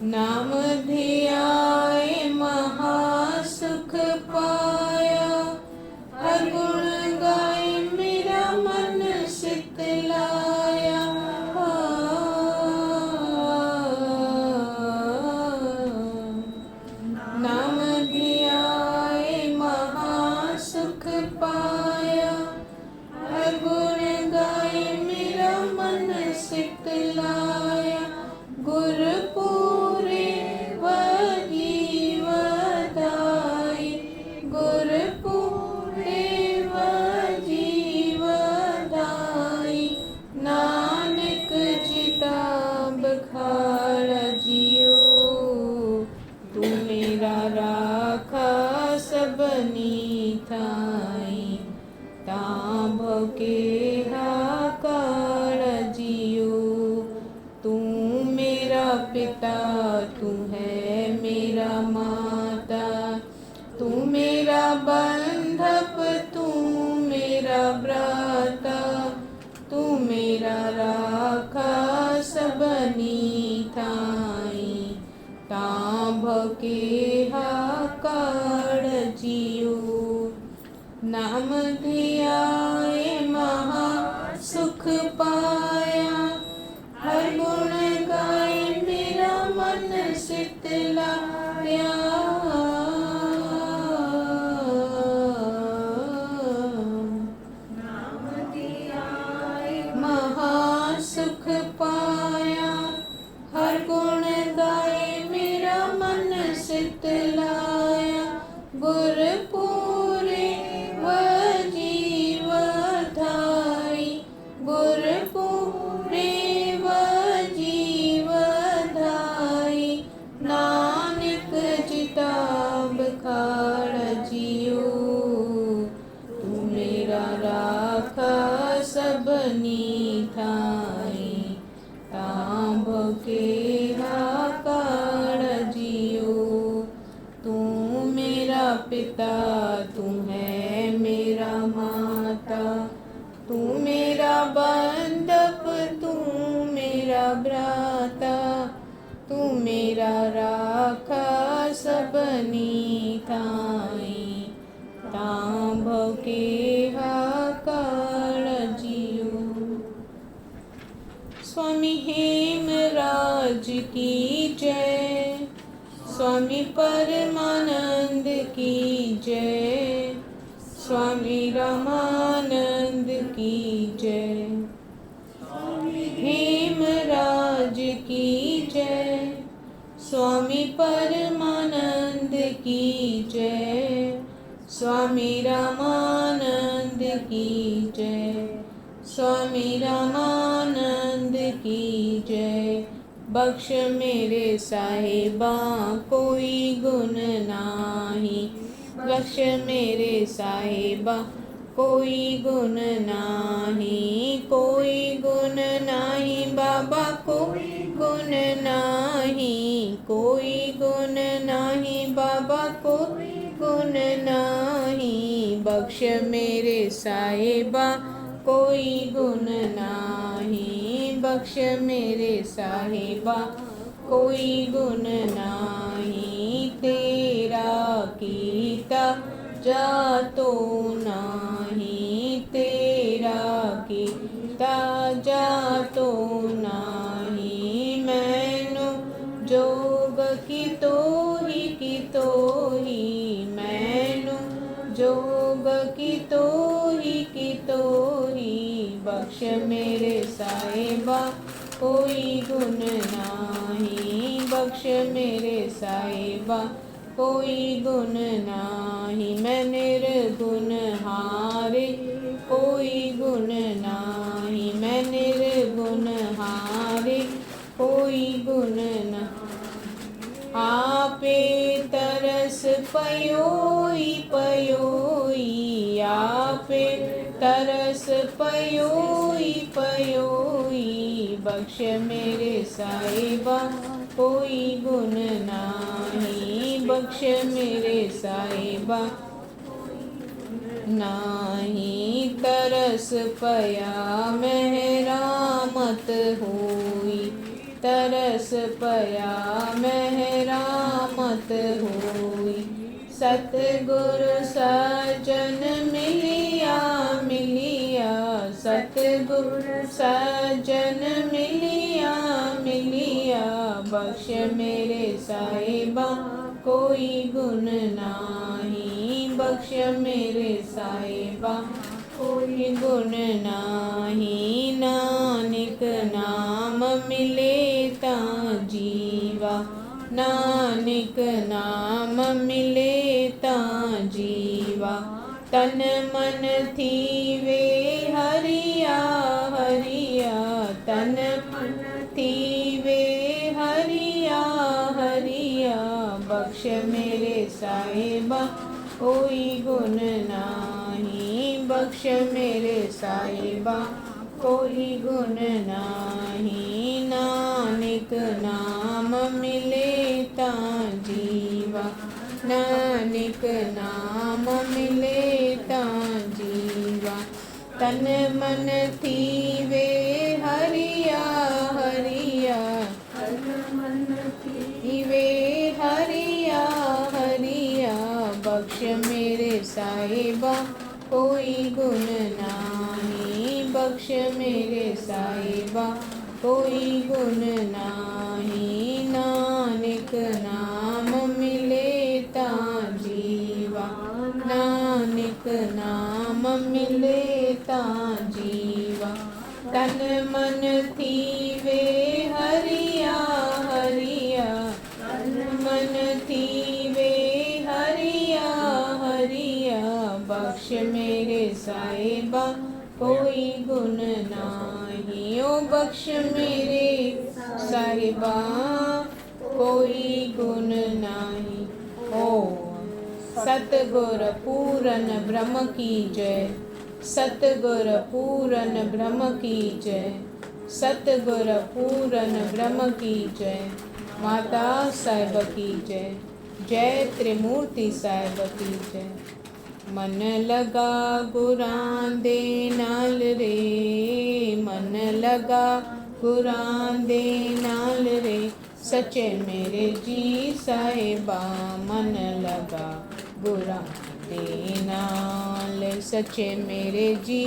नाम धियाए महासुख पाया। हर गुण गाए मेरा मन शीतलाया। नाम धियाए महासुख पाया। हर गुण गाए मेरा मन शीतलाया। गुर पूरे जीवदाई, गुर पूरे जीवदाई। नानक चिता बखाड़ जियो, तू मेरा राखा सबनी थाई। ताभ के हाकार जियो, तू मेरा पिता, तू है मेरा माता। तू मेरा बंधप, तू मेरा भ्राता। तू मेरा राखा सबनी थाई। ताभ के हाकार जियो, नाम धियाए महासुख पाया। हर गुण गाए मेरा मन शीतलाया। नाम धियाए महासुख पाया। हर गुण गाए मेरा मन शीतलाया। गुर पूरे जीवधाई, गुर पूरे जीवधाई। नानक चिता बखाड़ जियो, तू मेरा राखा सबनी थाई। ताभ के हाकार जियो, तू मेरा पिता, तू है मेरा माता। तू मेरा बंधप, तू मेरा भ्राता। तू मेरा राखा सबनी थाई। ताभ के हाकार जियो। स्वामी हेमराज की जय, स्वामी परमानंद की जय, स्वामी रामानंद की जय। हेमराज की जय, स्वामी परमानंद की जय, स्वामी रामानंद की जय, स्वामी रामानंद की जय। बख्श मेरे साहिबा कोई गुण नाही, बख्श मेरे साहिबा कोई गुण नाही, कोई गुण नाही बाबा, कोई गुण नाही, कोई गुण नाही बाबा, कोई गुण नाही। बख्श मेरे साहिबा कोई गुण नाही, बख्श मेरे साहिबा कोई गुण नाही। तेरा कीता जातो नाही, तेरा कीता जातो नाही। मैनू जोग की तो ही, मैनू जोग की तोही बख्श मेरे साहिबा कोई गुण नाही, बख्श मेरे साहिबा कोई गुण नाही। मैं निर्गुण हारे कोई गुण नाही, मैं निर्गुण हारे कोई गुण नाही। आपे तरस पयोई पयोई, आपे तरस पयोई पयोई बख्श मेरे साहिबा कोई गुण नाही, बख्श मेरे साहिबा नाही। तरस पया मेहरामत हुई, तरस पया मेहरामत हुई। सतगुरु सजन मिलिया मिलिया, सतगुरु सजन मिलिया मिलिया बख्श मेरे साहिबा कोई गुण नाही, बख्श मेरे साहिबा कोई गुण नाही। नानक नाम मिले ता जीवा, नानक नाम मिले ता जीवा। तन मन थीवे हरिया हरिया, तन मन थीवे हरिया हरिया बख्श मेरे साहिबा कोई गुण नाही, बख्श मेरे साहिबा कोई गुण नाही। नानक नाम मिले ता जीवा, नानक नाम मिले ता जीवा। तन मन थीवे हरिया हरिया, तन मन थीवे हरिया हरिया बख्श मेरे साहिबा कोई गुण नाही, बख्श मेरे साहिबा कोई गुण नाही। नानक नाम मिले ता जीवा, नानक नाम मिले ता जीवा। तन मन थीवे हरिया हरिया, तन मन थीवे हरिया हरिया बख्श मेरे साहिबा कोई गुण नाही। ओ बख्श मेरे साहिबा कोई गुण नाही। ओ सतगुर पूरन ब्रह्म की जय, सतगुर पूरन ब्रह्म की जय, सतगुर पूरन ब्रह्म की जय। माता साहिब की जय, जय त्रिमूर्ति साहिब की जय। मन लगा गुरां दे नाल रे, मन लगा गुरां दे नाल रे, सच्चे मेरे जी साहिबा मन लगा गुरां दे नाल, सच्चे मेरे जी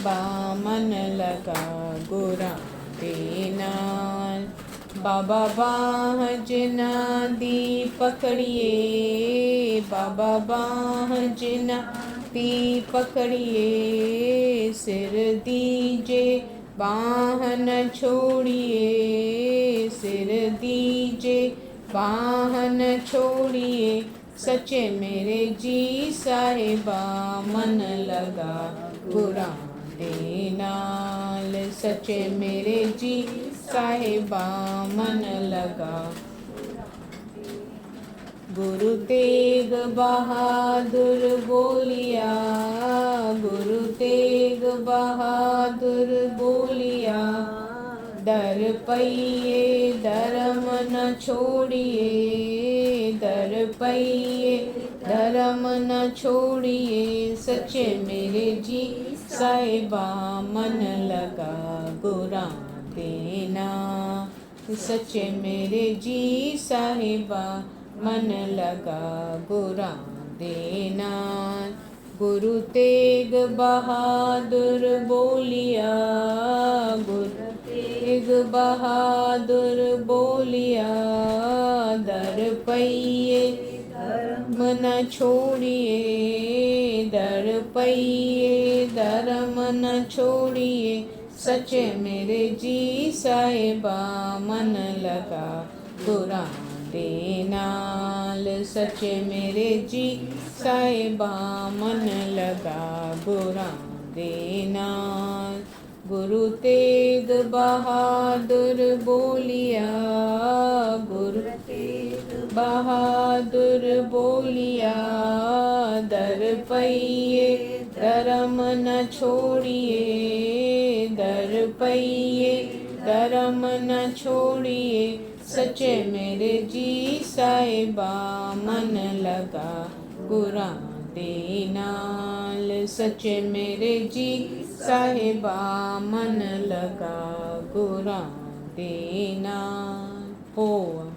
बा मन लगा गुरां दे नाल। बाबा बाह जिना दी पकड़िए, बाबा बाह जिना दी पकड़िए, सिर दीजे बाह न छोड़िए, सिर दीजे बाह न छोड़िए, सच्चे मेरे जी साहिबा मन लगा गुरां दे नाल, सच्चे मेरे जी साहिबा मन लगा। गुरु तेग बहादुर बोलिया, गुरु तेग बहादुर बोलिया, दर पइए धर्म न छोड़िए, दर पइए धर्म न छोड़िए, सच्चे मेरे जी साहिबा मन लगा गुरां देना, सच्चे मेरे जी साहिबा मन लगा गुरां देना। गुरु तेग बहादुर बोलिया, गुरु तेग बहादुर बोलिया, दर पइए धर्म न छोड़िए, दर पइए धर्म न छोड़िए, सच्चे मेरे जी साहिबा मन लगा गुरां दे नाल। सच्चे मेरे जी साहिबा मन लगा गुरां दे नाल। गुरु तेग बहादुर बोलिया, गुरु तेग बहादुर बोलिया, दर पइए धर्म न छोड़िए, दर पइए धर्म न छोड़िए, सच्चे मेरे जी साहिबा मन लगा गुरां दे नाल। सच्चे मेरे जी साहिबा मन लगा गुरां दे नाल। पोअम।